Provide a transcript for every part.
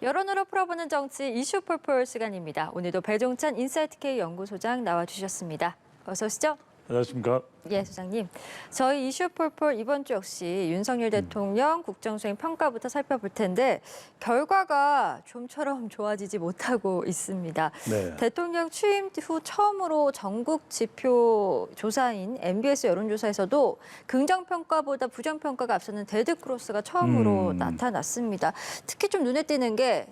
여론으로 풀어보는 정치 이슈 폴폴 시간입니다. 오늘도 배종찬 인사이트K 연구소장 나와주셨습니다. 어서 오시죠. 안녕하십니까. 예, 소장님. 저희 이슈 폴폴 이번 주 역시 윤석열 대통령 국정수행 평가부터 살펴볼 텐데 결과가 좀처럼 좋아지지 못하고 있습니다. 네. 대통령 취임 후 처음으로 전국 지표 조사인 MBS 여론조사에서도 긍정평가보다 부정평가가 앞서는 데드크로스가 처음으로 나타났습니다. 특히 좀 눈에 띄는 게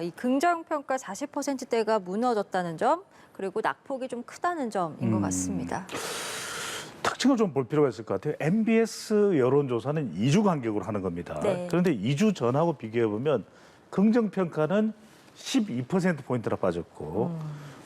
이 긍정평가 40%대가 무너졌다는 점, 그리고 낙폭이 좀 크다는 점인 것 같습니다. 특징을 좀 볼 필요가 있을 것 같아요. MBS 여론조사는 2주 간격으로 하는 겁니다. 네. 그런데 2주 전하고 비교해보면 긍정평가는 12%포인트나 빠졌고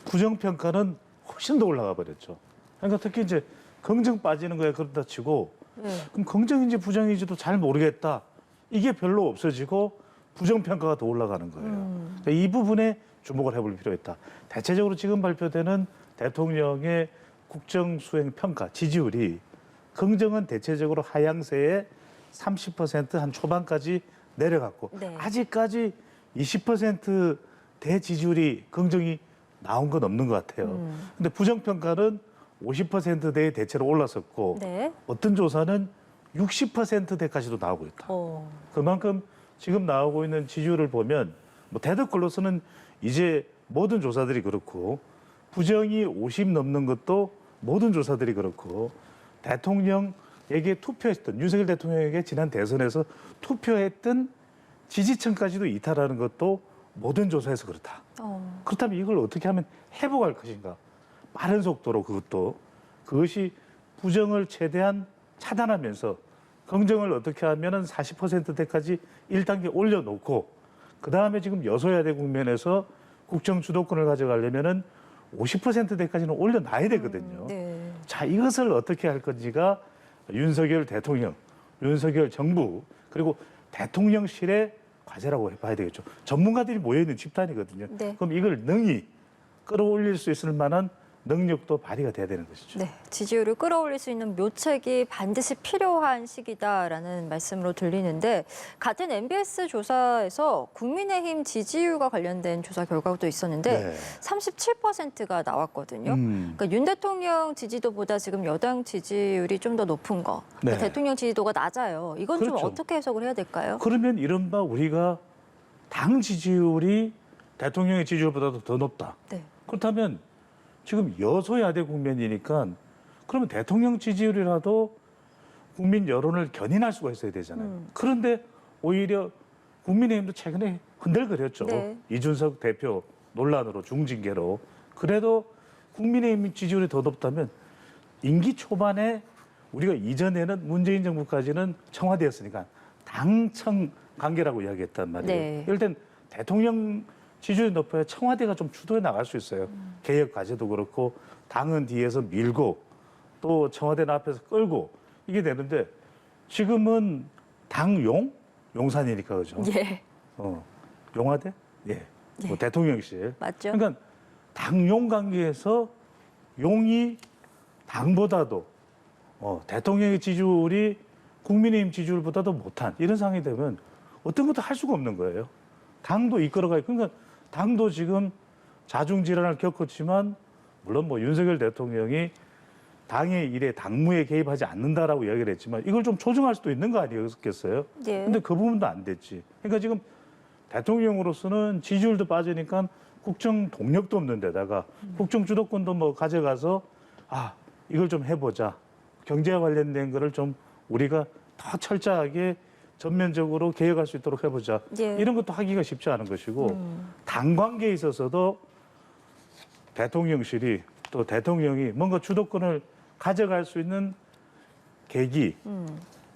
부정평가는 훨씬 더 올라가 버렸죠. 그러니까 특히 이제 긍정 빠지는 거에 그렇다 치고 그럼 긍정인지 부정인지도 잘 모르겠다. 이게 별로 없어지고 부정평가가 더 올라가는 거예요. 그러니까 이 부분에 주목을 해볼 필요가 있다. 대체적으로 지금 발표되는 대통령의 국정수행 평가 지지율이 긍정은 대체적으로 하향세에 30%한 초반까지 내려갔고 네. 아직까지 20%대 지지율이 긍정이 나온 건 없는 것 같아요. 근데 부정평가는 50%대에 대체로 올랐었고 네. 어떤 조사는 60%대까지도 나오고 있다. 그만큼 지금 나오고 있는 지지율을 보면 뭐 데드클로스는 이제 모든 조사들이 그렇고 부정이 50 넘는 것도 모든 조사들이 그렇고 대통령에게 투표했던 윤석열 대통령에게 지난 대선에서 투표했던 지지층까지도 이탈하는 것도 모든 조사에서 그렇다. 그렇다면 이걸 어떻게 하면 회복할 것인가? 빠른 속도로 그것이 부정을 최대한 차단하면서 긍정을 어떻게 하면은 40%대까지 1단계 올려놓고 그다음에 지금 여소야대 국면에서 국정 주도권을 가져가려면은 50%대까지는 올려놔야 되거든요. 네. 자, 이것을 어떻게 할 건지가 윤석열 대통령, 윤석열 정부 그리고 대통령실의 과제라고 봐야 되겠죠. 전문가들이 모여있는 집단이거든요. 네. 그럼 이걸 능히 끌어올릴 수 있을 만한 능력도 발휘가 돼야 되는 것이죠. 네, 지지율을 끌어올릴 수 있는 묘책이 반드시 필요한 시기다라는 말씀으로 들리는데 같은 MBS 조사에서 국민의힘 지지율과 관련된 조사 결과도 있었는데 네. 37%가 나왔거든요. 그러니까 윤 대통령 지지도보다 지금 여당 지지율이 좀 더 높은 거. 그러니까 네. 대통령 지지도가 낮아요. 이건 그렇죠. 좀 어떻게 해석을 해야 될까요? 그러면 이른바 우리가 당 지지율이 대통령의 지지율보다도 더 높다. 네. 그렇다면 지금 여소야대 국면이니까 그러면 대통령 지지율이라도 국민 여론을 견인할 수가 있어야 되잖아요. 그런데 오히려 국민의힘도 최근에 흔들거렸죠. 네. 이준석 대표 논란으로 중징계로. 그래도 국민의힘 지지율이 더 높다면 임기 초반에 우리가 이전에는 문재인 정부까지는 청와대였으니까 당청 관계라고 이야기했단 말이에요. 네. 이럴 땐 대통령 지지율이 높아야 청와대가 좀 주도해 나갈 수 있어요. 개혁 과제도 그렇고 당은 뒤에서 밀고 또 청와대는 앞에서 끌고 이게 되는데 지금은 당용? 용산이니까 그죠? 예, 용화대? 예. 뭐 대통령실. 맞죠. 그러니까 당용 관계에서 용이 당보다도 대통령의 지지율이 국민의힘 지지율보다도 못한 이런 상황이 되면 어떤 것도 할 수가 없는 거예요. 당도 이끌어가요. 그러니까 당도 지금 자중질환을 겪었지만 물론 뭐 윤석열 대통령이 당의 일에 당무에 개입하지 않는다라고 이야기를 했지만 이걸 좀 조정할 수도 있는 거 아니었겠어요? 예. 근데 그 부분도 안 됐지. 그러니까 지금 대통령으로서는 지지율도 빠지니까 국정 동력도 없는 데다가 국정 주도권도 뭐 가져가서 이걸 좀 해보자. 경제와 관련된 거를 좀 우리가 더 철저하게 전면적으로 개혁할 수 있도록 해보자. 예. 이런 것도 하기가 쉽지 않은 것이고 당 관계에 있어서도 대통령실이 또 대통령이 뭔가 주도권을 가져갈 수 있는 계기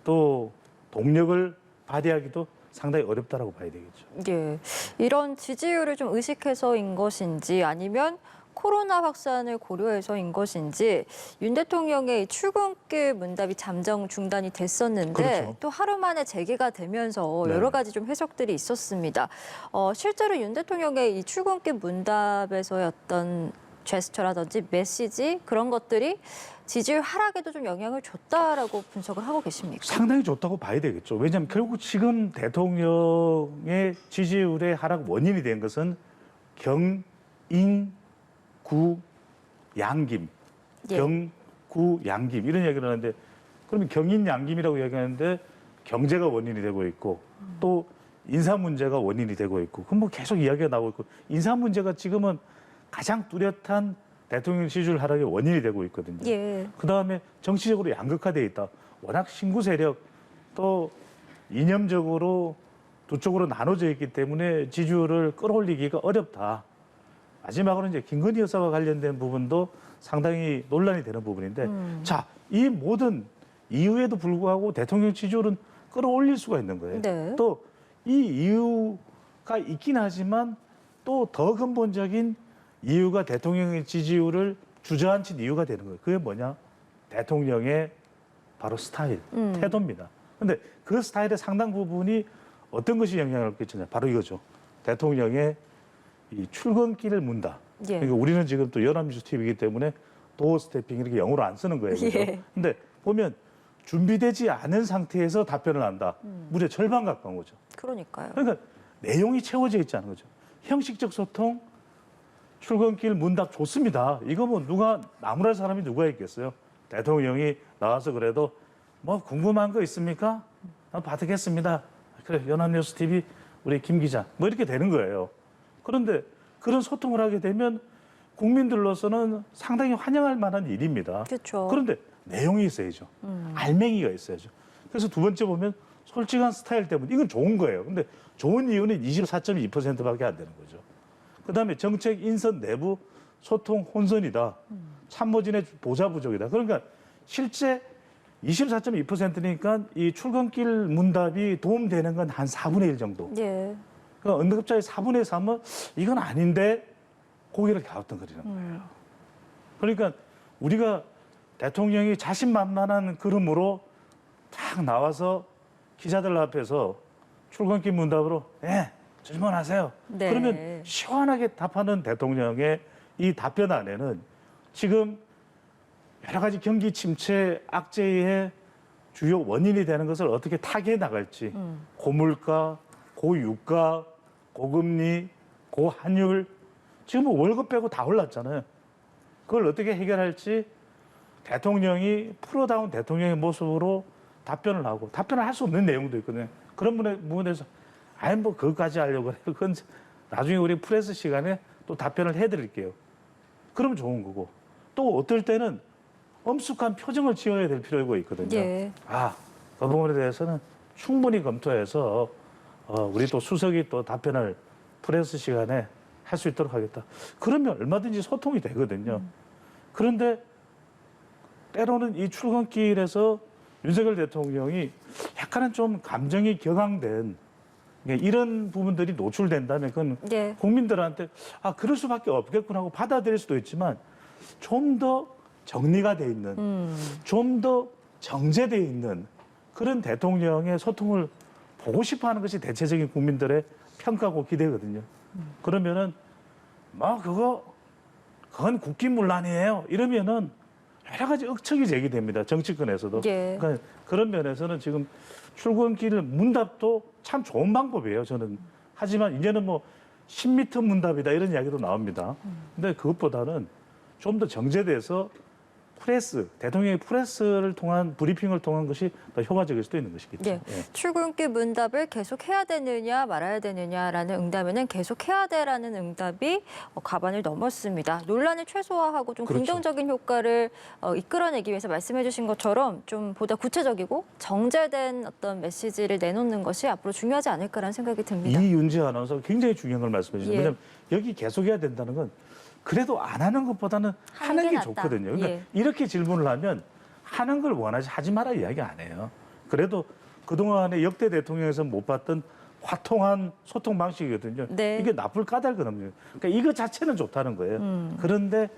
또 동력을 발휘하기도 상당히 어렵다라고 봐야 되겠죠. 예, 이런 지지율을 좀 의식해서인 것인지 아니면 코로나 확산을 고려해서인 것인지 윤 대통령의 출근길 문답이 잠정 중단이 됐었는데 그렇죠. 또 하루 만에 재개가 되면서 네. 여러 가지 좀 해석들이 있었습니다. 실제로 윤 대통령의 이 출근길 문답에서의 어떤 제스처라든지 메시지 그런 것들이 지지율 하락에도 좀 영향을 줬다라고 분석을 하고 계십니까? 상당히 좋다고 봐야 되겠죠. 왜냐하면 결국 지금 대통령의 지지율의 하락 원인이 된 것은 경, 인, 구, 양김, 예. 경, 구, 양김 이런 얘기를 하는데 그러면 경인, 양김이라고 얘기하는데 경제가 원인이 되고 있고 또 인사 문제가 원인이 되고 있고 그럼 뭐 계속 이야기가 나오고 있고 인사 문제가 지금은 가장 뚜렷한 대통령 지지율 하락의 원인이 되고 있거든요. 예. 그다음에 정치적으로 양극화되어 있다. 워낙 신구 세력 또 이념적으로 두 쪽으로 나눠져 있기 때문에 지지율을 끌어올리기가 어렵다. 마지막으로 이제 김건희 여사와 관련된 부분도 상당히 논란이 되는 부분인데 자, 이 모든 이유에도 불구하고 대통령 지지율은 끌어올릴 수가 있는 거예요. 네. 또 이 이유가 있긴 하지만 또 더 근본적인 이유가 대통령의 지지율을 주저앉힌 이유가 되는 거예요. 그게 뭐냐? 대통령의 바로 스타일, 태도입니다. 근데 그 스타일의 상당 부분이 어떤 것이 영향을 끼치냐? 바로 이거죠. 대통령의 이 출근길을 문다. 예. 그러니까 우리는 지금 또 연합뉴스 TV이기 때문에 도어 스태핑 이렇게 영어로 안 쓰는 거예요. 그죠? 예. 근데 보면 준비되지 않은 상태에서 답변을 한다. 무려 절반 가까운 거죠. 그러니까요. 그러니까 내용이 채워져 있지 않은 거죠. 형식적 소통, 출근길 문답 좋습니다. 이거 뭐 누가 나무랄 사람이 누가 있겠어요? 대통령이 나와서 그래도 뭐 궁금한 거 있습니까? 받겠습니다. 그래 연합뉴스 TV 우리 김 기자 뭐 이렇게 되는 거예요. 그런데 그런 소통을 하게 되면 국민들로서는 상당히 환영할 만한 일입니다. 그렇죠. 그런데 내용이 있어야죠. 알맹이가 있어야죠. 그래서 두 번째 보면 솔직한 스타일 때문에 이건 좋은 거예요. 근데 좋은 이유는 24.2%밖에 안 되는 거죠. 그다음에 정책 인선 내부 소통 혼선이다. 참모진의 보좌 부족이다. 그러니까 실제 24.2%니까 이 출근길 문답이 도움되는 건 한 4분의 1 정도. 예. 그러니까 언급자의 4분의 3은 이건 아닌데 고개를 갸우뚱거리는 거예요. 그러니까 우리가 대통령이 자신만만한 걸음으로 딱 나와서 기자들 앞에서 출근길 문답으로 질문하세요. 네. 그러면 시원하게 답하는 대통령의 이 답변 안에는 지금 여러 가지 경기 침체 악재의 주요 원인이 되는 것을 어떻게 타개해 나갈지 고물가, 고유가, 고금리, 고환율 지금 뭐 월급 빼고 다 올랐잖아요. 그걸 어떻게 해결할지 대통령이 프로다운 대통령의 모습으로 답변을 하고 답변을 할 수 없는 내용도 있거든요. 그런 부분에서 아예 뭐 그것까지 하려고 해요. 그건 나중에 우리 프레스 시간에 또 답변을 해드릴게요. 그러면 좋은 거고 또 어떨 때는 엄숙한 표정을 지어야 될 필요가 있거든요. 예. 그 부분에 대해서는 충분히 검토해서 우리 또 수석이 또 답변을 프레스 시간에 할 수 있도록 하겠다. 그러면 얼마든지 소통이 되거든요. 그런데 때로는 이 출근길에서 윤석열 대통령이 약간은 좀 감정이 격앙된 이런 부분들이 노출된다면 그건 예. 국민들한테 그럴 수밖에 없겠구나 하고 받아들일 수도 있지만 좀 더 정리가 돼 있는 좀 더 정제돼 있는 그런 대통령의 소통을 보고 싶어하는 것이 대체적인 국민들의 평가고 기대거든요. 그러면은 뭐 그건 국기문란이에요. 이러면은 여러 가지 억측이 제기됩니다. 정치권에서도. 예. 그러니까 그런 면에서는 지금 출근길 문답도 참 좋은 방법이에요. 저는. 하지만 이제는 뭐 10m 문답이다 이런 이야기도 나옵니다. 근데 그것보다는 좀 더 정제돼서 대통령의 프레스를 통한 브리핑을 통한 것이 더 효과적일 수도 있는 것이겠죠. 예. 예. 출근길 문답을 계속해야 되느냐 말아야 되느냐라는 응답에는 계속해야 돼라는 응답이 과반을 넘었습니다. 논란을 최소화하고 좀 그렇죠. 긍정적인 효과를 이끌어내기 위해서 말씀해 주신 것처럼 좀 보다 구체적이고 정제된 어떤 메시지를 내놓는 것이 앞으로 중요하지 않을까라는 생각이 듭니다. 이윤지 아나운서 굉장히 중요한 걸 말씀해 주셨어요. 예. 왜냐하면 여기 계속해야 된다는 건 그래도 안 하는 것보다는 하는 게 낫다. 좋거든요. 그러니까 예. 이렇게 질문을 하면 하는 걸 원하지 하지 마라 이야기 안 해요. 그래도 그동안에 역대 대통령에서 못 봤던 화통한 소통 방식이거든요. 네. 이게 나쁠 까닭은 없는 그러니까 이거 자체는 좋다는 거예요. 그런데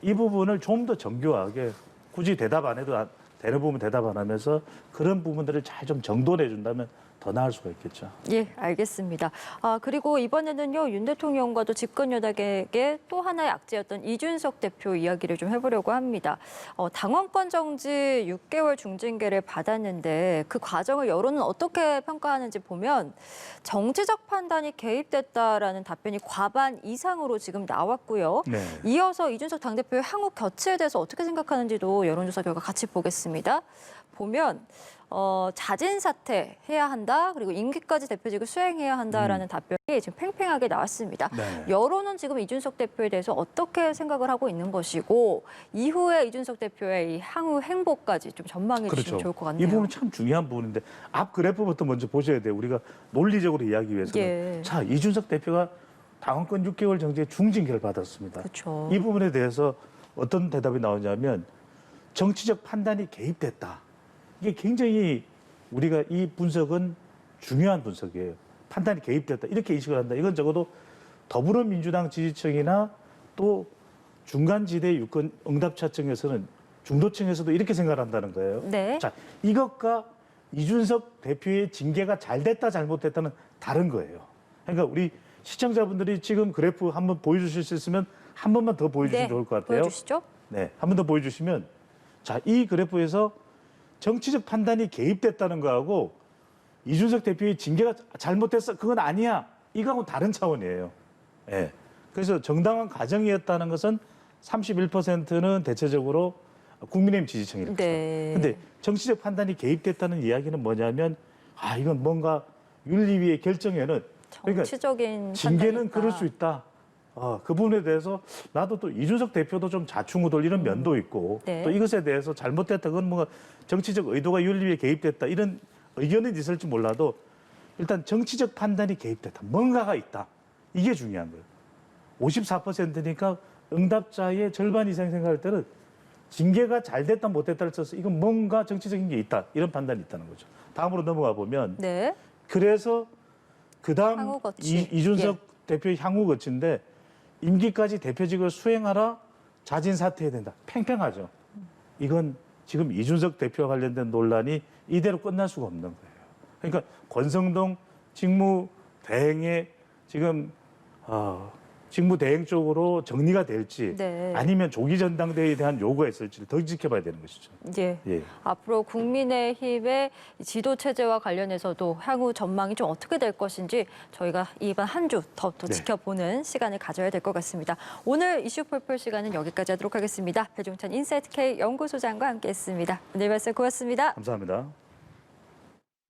이 부분을 좀 더 정교하게 굳이 대답 안 해도 되는 부분 대답 안 하면서 그런 부분들을 잘 좀 정돈해 준다면 더 나을 수가 있겠죠. 예, 알겠습니다. 그리고 이번에는요, 윤 대통령과도 집권 여당에게 또 하나의 악재였던 이준석 대표 이야기를 좀 해보려고 합니다. 당원권 정지 6개월 중징계를 받았는데 그 과정을 여론은 어떻게 평가하는지 보면 정치적 판단이 개입됐다라는 답변이 과반 이상으로 지금 나왔고요. 네. 이어서 이준석 당대표의 향후 겨치에 대해서 어떻게 생각하는지도 여론조사 결과 같이 보겠습니다. 보면 자진 사퇴해야 한다. 그리고 임기까지 대표직을 수행해야 한다라는 답변이 지금 팽팽하게 나왔습니다. 네. 여론은 지금 이준석 대표에 대해서 어떻게 생각을 하고 있는 것이고 이후에 이준석 대표의 이 향후 행보까지 좀 전망해 주시면 좋을 것 같네요. 이 부분은 참 중요한 부분인데 앞 그래프부터 먼저 보셔야 돼요. 우리가 논리적으로 이야기 위해서는. 예. 자, 이준석 대표가 당원권 6개월 정지의 중징계를 받았습니다. 그렇죠. 이 부분에 대해서 어떤 대답이 나오냐면 정치적 판단이 개입됐다. 이게 굉장히 우리가 이 분석은 중요한 분석이에요. 판단이 개입됐다. 이렇게 인식을 한다. 이건 적어도 더불어민주당 지지층이나 또 중간지대 유권 응답차층에서는 중도층에서도 이렇게 생각한다는 거예요. 네. 자, 이것과 이준석 대표의 징계가 잘 됐다 잘못됐다는 다른 거예요. 그러니까 우리 시청자분들이 지금 그래프 한번 보여주실 수 있으면 한 번만 더 보여주시면 네, 좋을 것 같아요. 보여주시죠. 네, 한 번 더 보여주시면 자, 이 그래프에서 정치적 판단이 개입됐다는 거하고 이준석 대표의 징계가 잘못됐어. 그건 아니야. 이거하고 다른 차원이에요. 예. 그래서 정당한 가정이었다는 것은 31%는 대체적으로 국민의힘 지지층이라고 네. 근데 정치적 판단이 개입됐다는 이야기는 뭐냐면 이건 뭔가 윤리위의 결정에는 정치적인 징계는 판단이 그럴 있다. 수 있다. 그 부분에 대해서 나도 또 이준석 대표도 좀 좌충우돌 이런 면도 있고 네. 또 이것에 대해서 잘못됐다. 그건 뭔가 정치적 의도가 윤리위에 개입됐다. 이런 의견은 있을지 몰라도 일단 정치적 판단이 개입됐다. 뭔가가 있다. 이게 중요한 거예요. 54%니까 응답자의 절반 이상 생각할 때는 징계가 잘 됐다 못 됐다를 써서 이건 뭔가 정치적인 게 있다. 이런 판단이 있다는 거죠. 다음으로 넘어가 보면 네. 그래서 그다음 향후 거치. 이준석 대표의 향후 거치인데 임기까지 대표직을 수행하라 자진 사퇴해야 된다. 팽팽하죠. 이건 지금 이준석 대표와 관련된 논란이 이대로 끝날 수가 없는 거예요. 그러니까 권성동 직무대행의 지금 직무대행 쪽으로 정리가 될지 네. 아니면 조기 전당대회에 대한 요구가 있을지를 더 지켜봐야 되는 것이죠. 예. 예. 앞으로 국민의힘의 지도 체제와 관련해서도 향후 전망이 좀 어떻게 될 것인지 저희가 이번 한 주 더 네. 지켜보는 시간을 가져야 될 것 같습니다. 오늘 이슈 폴폴 시간은 여기까지 하도록 하겠습니다. 배종찬 인사이트 K 연구소장과 함께했습니다. 오늘 말씀 고맙습니다. 감사합니다.